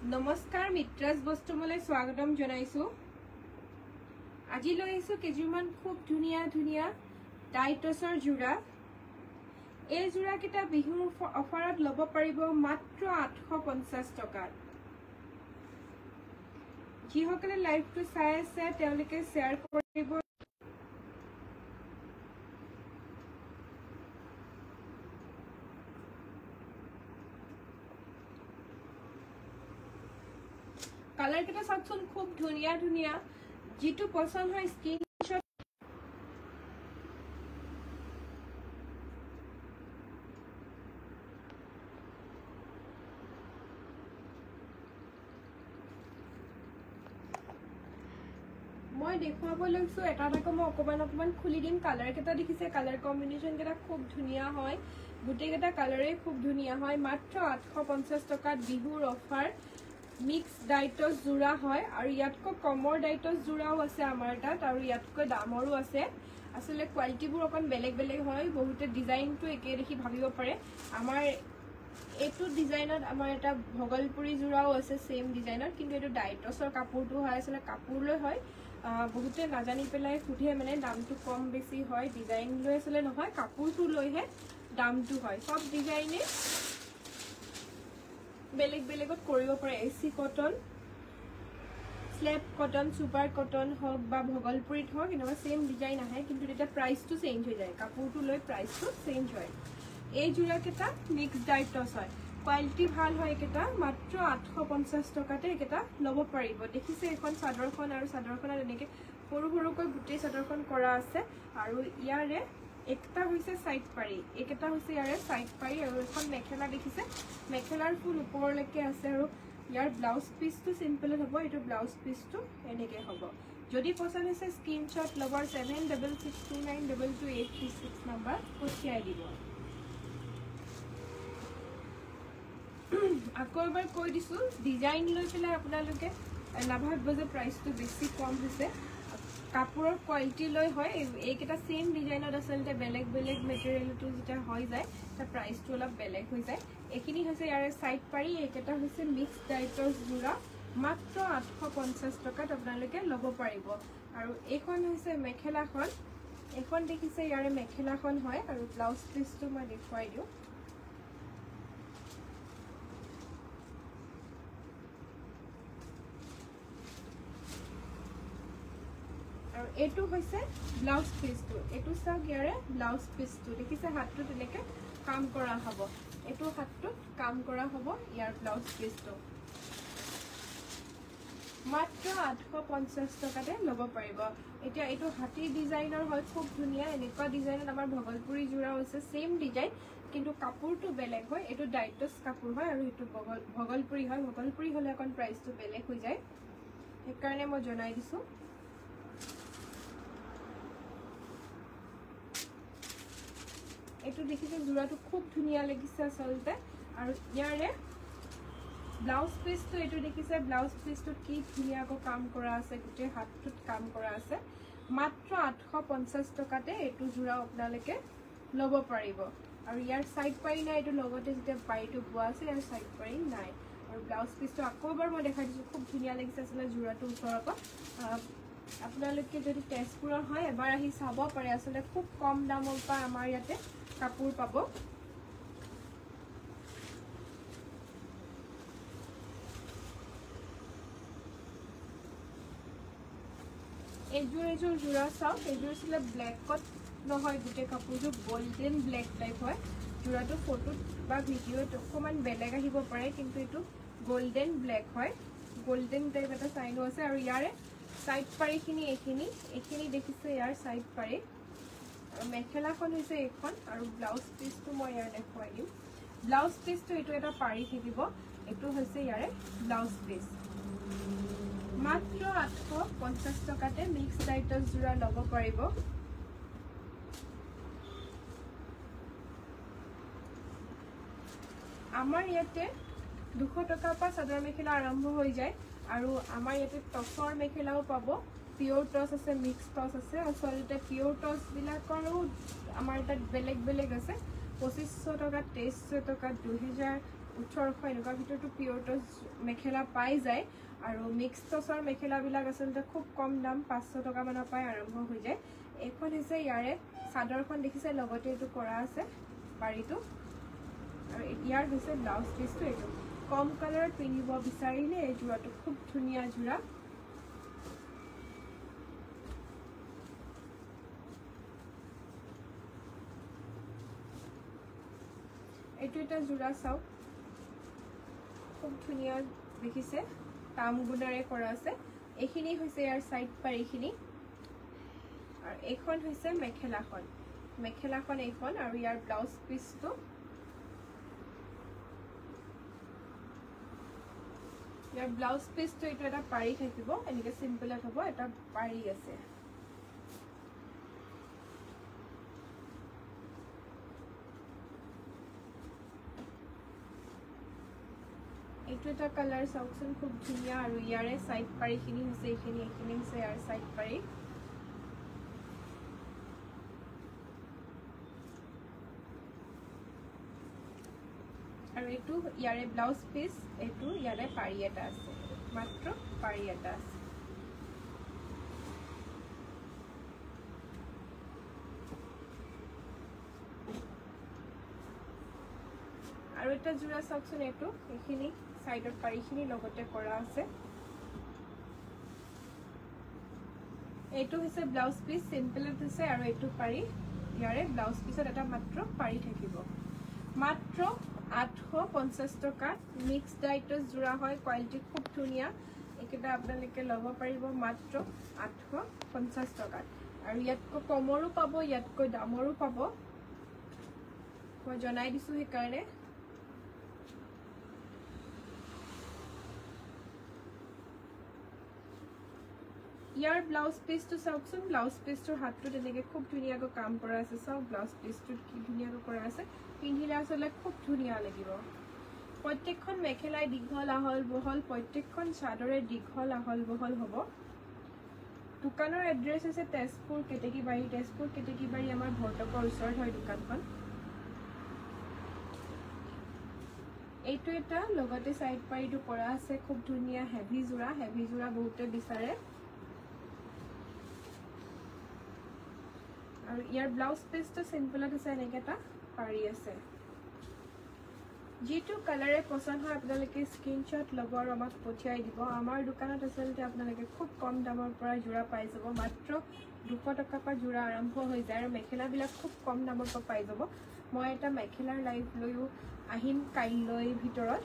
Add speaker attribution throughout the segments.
Speaker 1: নমস্কাৰ মিত্ৰাজ বস্তুমলৈ স্বাগতম জনাইছো। আজি লৈ আহিছো কেজুমান খুব ধুনিয়া ধুনিয়া টাইটছৰ জোৰা। এই জোৰা কেটা বিহুৰ অফাৰত ল'ব পাৰিব মাত্ৰ 850 টকাত। যিসকলে লাইভটো চাই আছে তেওঁলোকে শ্বেয়াৰ কৰিব। কালাৰ কেটা চাওকচোন খুব ধুনিয়া ধুনিয়া। যিটো পছন্দ হয় স্ক্ৰিনশ্বট মই দেখুৱাব লৈছো এটা এটাকৈ মই অকমান খুলি দিম। কালাৰ কেটা দেখিছে, কালাৰ কম্বিনেশ্যন কেটা খুব ধুনিয়া হয়। গোটেই কেটা কালাৰে খুব ধুনিয়া হয়। মাত্ৰ 850 টকাত বিহুৰ অফাৰ। মিক্স ডাইটছ জোৰা হয় আৰু ইয়াতকৈ কমৰ ডাইটছ জোৰাও আছে আমাৰ তাত আৰু ইয়াতকৈ দামৰো আছে। আসলে কোৱালিটিবোৰ অকণ বেলেগ বেলেগ হয়। বহুতে ডিজাইনটো একে দেখি ভাবিব পাৰে। আমাৰ এইটো ডিজাইনত আমাৰ এটা ভগলপুৰী জোৰাও আছে সেম ডিজাইনত, কিন্তু এইটো ডাইটছৰ কাপোৰটো হয়। আসলে কাপোৰলৈ হয়। বহুতে নাজানি পেলাই সুধে মানে দামটো কম বেছি হয়। ডিজাইন লৈ আসলে নহয়, কাপোৰটো লৈহে দামটো হয়। সব ডিজাইনে বেলেগ বেলেগত কৰিব পাৰে। এসি কটন, স্লেপ কটন, সুপাৰ কটন হওক বা ভগলপুৰীত হওক এনেকুৱা সেম ডিজাইন আহে, কিন্তু এটা প্ৰাইসটো চেঞ্জ হৈ যায়। কাপোৰটো লৈ প্ৰাইসটো চেঞ্জ হয়। এই জোৰা কেটা মিক্স ডাইটছ হয়। কোৱালিটি ভাল হয়। একেটা মাত্ৰ 850 টকাতে একেটা ল'ব পাৰিব। দেখিছে এখন চাদৰখন আৰু চাদৰখনত এনেকে সৰু সৰুকৈ গোটেই চাদৰখন কৰা আছে আৰু ইয়াৰে একটা হৈছে সাইড পাৰি, একটা হৈছে ইয়াৰে সাইড পাৰি আৰু এখন মেখেলা দেখিছে। মেখেলাৰ ফুল ওপৰলৈকে আছে আৰু ইয়াৰ ব্লাউজ পিসটো সিম্পল হ'ব। এইটো ব্লাউজ পিসটো এনেকে হ'ব। যদি পছন্দ হৈছে স্ক্ৰিনশ্বট ল'ব 7662922836 নম্বৰ পঠিয়াই দিব। আকৌ এবাৰ কৈ দিছো, ডিজাইন লৈ পেলাই আপোনালোকে নাভাবিব যে প্ৰাইসটো বেছি কম হৈছে। কাপোৰৰ কোৱালিটি লৈ হয়। এইকেইটা সেম ডিজাইনত আচলতে বেলেগ বেলেগ মেটেৰিয়েলটো যেতিয়া হৈ যায় তাৰ প্ৰাইসটো অলপ বেলেগ হৈ যায়। এইখিনি হৈছে ইয়াৰে সাইড পাৰি, এইকেইটা হৈছে মিক্স ডাইটছ জোৰা। মাত্ৰ 850 টকাত আপোনালোকে ল'ব পাৰিব। আৰু এইখন হৈছে মেখেলাখন। এখন দেখিছে ইয়াৰে মেখেলাখন হয় আৰু ব্লাউজ পিসটো মই দেখুৱাই দিওঁ। আৰু এইটো হৈছে ব্লাউজ পিসটো। এইটো চাওক ইয়াৰে ব্লাউজ পিসটো দেখিছে, হাতটো তেনেকে কাম কৰা হ'ব। এইটো হাতটোত কাম কৰা হ'ব ইয়াৰ ব্লাউজ পিসটো। মাত্ৰ 850 টকাতে ল'ব পাৰিব। এতিয়া এইটো হাতী ডিজাইনৰ হয়, খুব ধুনিয়া। এনেকুৱা ডিজাইনত আমাৰ ভগলপুৰী জোৰা আছে, সেম ডিজাইন কিন্তু কাপোৰটো বেলেগ হয়। এইটো ডাইটছ কাপোৰ হয় আৰু এইটো ভগলপুৰী হয়। ভগলপুৰী হ'লে অকণ প্ৰাইসটো বেলেগ হৈ যায়, সেইকাৰণে মই জনাই দিছো। এইটো দেখিছে জোৰাটো খুব ধুনিয়া লাগিছে আচলতে। আৰু ইয়াৰে ব্লাউজ পিসটো এইটো দেখিছে, ব্লাউজ পিসটোত কি ধুনিয়াকৈ কাম কৰা আছে, গোটেই হাতটোত কাম কৰা আছে। মাত্ৰ 850 টকাতে এইটো জোৰা আপোনালোকে ল'ব পাৰিব। আৰু ইয়াৰ সাইড পাৰি নাই, এইটো লগতে যেতিয়া পাৰিটো বোৱা আছে ইয়াৰ সাইড পাৰি নাই। আৰু ব্লাউজ পিসটো আকৌ এবাৰ মই দেখাই দিছো, খুব ধুনিয়া লাগিছে আচলতে জোৰাটো ওচৰৰ পৰা। আপোনালোকে যদি তেজপুৰৰ হয় এবাৰ আহি চাব পাৰে। আচলতে খুব কম দামৰ পৰা আমাৰ ইয়াতে কাপোৰ পাব। এইযোৰ জোৰা চাওক। এইযোৰ আছিলে ব্লেকত নহয়, গোটেই কাপোৰযোৰ গল্ডেন ব্লেক টাইপ হয়। জোৰাটো ফটোত বা ভিডিঅ'ত অকণমান বেলেগ আহিব পাৰে, কিন্তু এইটো গল্ডেন ব্লেক হয়। গল্ডেন টাইপ এটা চাইনো আছে। আৰু ইয়াৰে সাইড পাৰিখিনি এইখিনি দেখিছে ইয়াৰ সাইড পাৰি। আৰু মেখেলাখন হৈছে এইখন আৰু ব্লাউজ পিসটো মই ইয়াৰ দেখুৱাই দিম। ব্লাউজ পিসটো এইটো এটা পাৰি থাকিব। এইটো হৈছে ইয়াৰে ব্লাউজ পিস। মাত্ৰ 850 টকাতে মিক্স ডাইটছ জোৰা ল'ব পাৰিব। আমাৰ ইয়াতে 200 টকাৰ পৰা চাদৰ মেখেলা আৰম্ভ হৈ যায় আৰু আমাৰ ইয়াতে টচৰ মেখেলাও পাব। পিওৰ টচ আছে, মিক্স টচ আছে। আচলতে পিওৰ টচ বিলাকৰো আমাৰ তাত বেলেগ বেলেগ আছে। 2500 টকা, 2300 টকা, 2000, 1800 এনেকুৱা ভিতৰতো পিয়ৰ টচ মেখেলা পাই যায় আৰু মিক্স টচৰ মেখেলাবিলাক আচলতে খুব কম দাম 500 টকা মানৰ পৰাই আৰম্ভ হৈ যায় এইখন হৈছে ইয়াৰে চাদৰখন দেখিছে লগতে এইটো কৰা আছে পাৰিটো আৰু ইয়াৰ হৈছে ব্লাউজ পিচটো এইটো কম কালাৰত পিন্ধিব বিচাৰিলে এই জোৰাটো খুব ধুনীয়া জোৰা এইটো এটা জোৰা চাওক খুব ধুনীয়া দেখিছে তামগুণাৰে কৰা আছে এইখিনি হৈছে ইয়াৰ সাইড পাৰিখিনি আৰু এইখন হৈছে মেখেলাখন এইখন আৰু ইয়াৰ ব্লাউজ পিচটো ইয়াৰ ব্লাউজ পিচটো এইটো এটা পাৰি থাকিব এনেকে সিম্পলত হ'ব এটা পাৰি আছে এইটো এটা কালাৰ চাওকচোন খুব ধুনীয়া আৰু ইয়াৰে সাইড পাৰিখিনি হৈছে এইখিনি হৈছে ইয়াৰ সাইড পাৰি আৰু এইটো ইয়াৰে ব্লাউজ পিচ এইটো ইয়াৰে পাৰি এটা আছে মাত্ৰ পাৰি এটা আছে আৰু এটা জোৰা চাওকচোন এইখিনি সাইডৰ পাৰিখিনি লগতে কৰা আছে এইটো হৈছে ব্লাউজ পিচ সিম্পলত আছে আৰু এইটো পাৰি ইয়াৰে ব্লাউজ পিচত এটা মাত্ৰ পাৰি থাকিব মাত্ৰ 850 টকা মিক্স ডাইটস জোৰা হয় কোৱালিটি খুব ধুনীয়া একেটা আপোনালোকে ল'ব পাৰিব মাত্ৰ 850 টকা আৰু ইয়াতকৈ কমৰো পাব ইয়াতকৈ দামৰো পাব মই জনাই দিছো সেই কাৰণে ইয়াৰ ব্লাউজ পিচটো চাওকচোন ব্লাউজ পিচটোৰ হাতটো তেনেকৈ খুব ধুনীয়াকৈ কাম কৰা আছে চাওক ব্লাউজ পিচটো কি ধুনীয়াকৈ কৰা আছে পিন্ধিলে আচলতে খুব ধুনীয়া লাগিব প্ৰত্যেকখন মেখেলাই দীঘল আহল বহল প্ৰত্যেকখন চাদৰে দীঘল আহল বহল হ'ব দোকানৰ এড্ৰেছ আছে তেজপুৰ কেতেকীবাৰী আমাৰ ভৰ্তকৰ ওচৰত হয় দোকানখন এইটো এটা লগতে সাইড পাৰিটো কৰা আছে খুব ধুনীয়া হেভি জোৰা বহুতে বিচাৰে আৰু ইয়াৰ ব্লাউজ পিচটো সিম্পলত আছে এনেকৈ এটা পাৰি আছে যেটো কালাৰে পছন্দ হয় আপোনালোকে স্ক্ৰিনশ্বট ল'ব আৰু আমাক পঠিয়াই দিব আমাৰ দোকানত আচলতে আপোনালোকে খুব কম দামৰ পৰা জোৰা পাই যাব মাত্ৰ 200 টকাৰ পৰা জোৰা আৰম্ভ হৈ যায় আৰু মেখেলাবিলাক খুব কম দামৰ পৰা পাই যাব মই এটা মেখেলাৰ লাইভ লৈও আহিম কাইলৈ ভিতৰত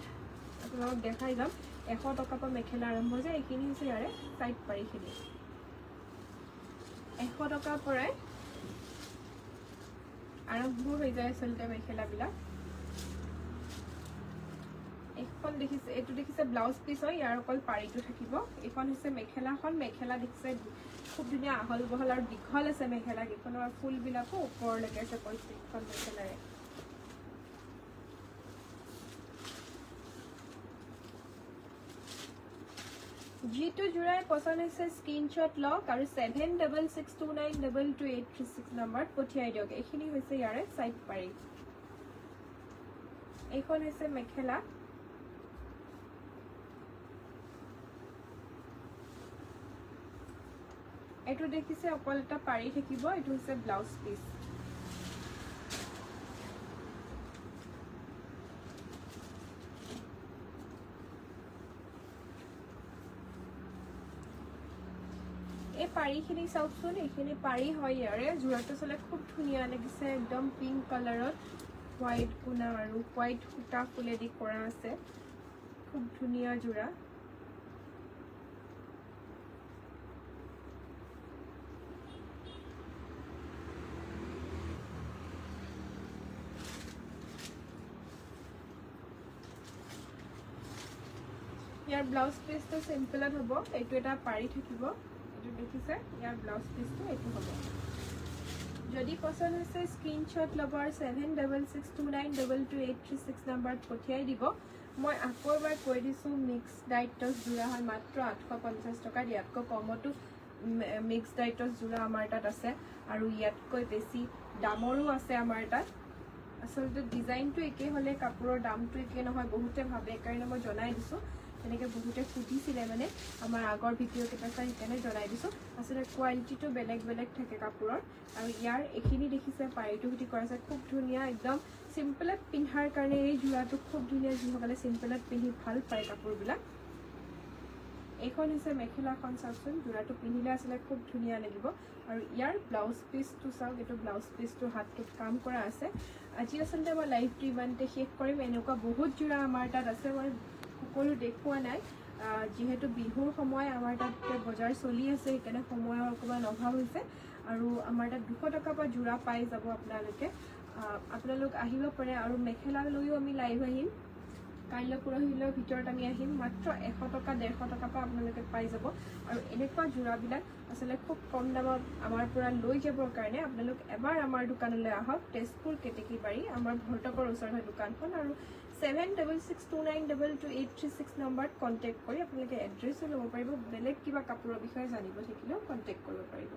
Speaker 1: আপোনালোকক দেখাই যাম 100 টকাৰ পৰা মেখেলা আৰম্ভ হৈ যায় এইখিনি হৈছে ইয়াৰে সাইড পাৰিখিনি 100 টকাৰ পৰাই আৰম্ভ হৈ যায় আচলতে মেখেলাবিলাক এখন দেখিছে এইটো দেখিছে ব্লাউজ পিচ হয় ইয়াৰ অকল পাৰিটো থাকিব এখন হৈছে মেখেলা দেখিছে খুব ধুনীয়া আহল বহল আৰু দীঘল আছে মেখেলা কেইখনৰ ফুলবিলাকো ওপৰলৈকে আছে প্ৰত্যেকখন মেখেলাৰে যেটো জোৰাই পছন্দ হৈছে স্ক্ৰিনশ্বট লওক আৰু 7662922836 নম্বৰত পঠিয়াই দিয়ক এইখিনি হৈছে ইয়াৰে সাইড পাৰি এইখন হৈছে মেখেলা এইটো দেখিছে অকল এটা পাৰি থাকিব এইটো হৈছে ব্লাউজ পিচ এই পাৰিখিনি চাওকচোন এইখিনি পাৰি হয় ইয়াৰে জোৰাটো চলে খুব ধুনীয়া লাগিছে একদম পিংক কালাৰত হোৱাইট কোনা আৰু হোৱাইট সূতা ফুলেদি কৰা আছে খুব ধুনীয়া জোৰা ইয়াৰ ব্লাউজ পিচটো সিম্পলত হ'ব এইটো এটা পাৰি থাকিব এইটো দেখিছে ইয়াৰ ব্লাউজ পিচটো এইটো হ'ব যদি পছন্দ হৈছে স্ক্ৰিনশ্বট ল'ব আৰু 7662922836 নম্বৰত পঠিয়াই দিব মই আকৌ এবাৰ কৈ দিছোঁ মিক্স ডাইটছ জোৰা হয় মাত্ৰ 850 টকা ইয়াতকৈ কমতো মিক্স ডাইটছ জোৰা আমাৰ তাত আছে আৰু ইয়াতকৈ বেছি দামৰো আছে আমাৰ তাত আচলতে ডিজাইনটো একে হ'লে কাপোৰৰ দামটো একে নহয়, বহুতে ভাবে, সেইকাৰণে মই জনাই দিছোঁ। তেনেকৈ বহুতে সুধিছিলে মানে আমাৰ আগৰ ভিডিঅ' কেইটা চাই, সেইকাৰণে জনাই দিছোঁ। আচলতে কোৱালিটিটো বেলেগ বেলেগ থাকে কাপোৰৰ। আৰু ইয়াৰ এইখিনি দেখিছে পাৰিটো সুধি কৰাইছে, খুব ধুনীয়া, একদম চিম্পলত পিন্ধাৰ কাৰণে এই যোৰাটো খুব ধুনীয়া, যিসকলে চিম্পলত পিন্ধি ভাল পায় কাপোৰবিলাক। এইখন হৈছে মেখেলাখন, চাওকচোন যোৰাটো পিন্ধিলে আচলতে খুব ধুনীয়া লাগিব। আৰু ইয়াৰ ব্লাউজ পিচটো চাওক, এইটো ব্লাউজ পিচটো হাতটোত কাম কৰা আছে। আজি আচলতে মই লাইভটো ইমানতে শেষ কৰিম। এনেকুৱা বহুত যোৰা আমাৰ তাত আছে, মই সকলো দেখুওৱা নাই, যিহেতু বিহুৰ সময় আমাৰ তাত বজাৰ চলি আছে, সেইকাৰণে সময়ৰ অকণমান অভাৱ হৈছে। আৰু আমাৰ তাত 200 টকাৰ পৰা যোৰা পাই যাব আপোনালোকে। আপোনালোক আহিব পাৰে। আৰু মেখেলা লৈও আমি লাইভ আহিম, কাইলৈ পৰহিলৈৰ ভিতৰত আমি আহিম। মাত্ৰ 100 টকা 150 টকাৰ পৰা আপোনালোকে পাই যাব। আৰু এনেকুৱা যোৰাবিলাক আচলতে খুব কম দামত আমাৰ পৰা লৈ যাবৰ কাৰণে আপোনালোক এবাৰ আমাৰ দোকানলৈ আহক। তেজপুৰ কেতেকীবাৰী, আমাৰ ভৰ্তকৰ ওচৰত হয় দোকানখন। আৰু 7662922836 নম্বৰত কণ্টেক্ট কৰি আপোনালোকে এড্ৰেছো ল'ব পাৰিব। বেলেগ কিবা কাপোৰৰ বিষয়ে জানিব থাকিলেও কণ্টেক্ট কৰিব পাৰিব।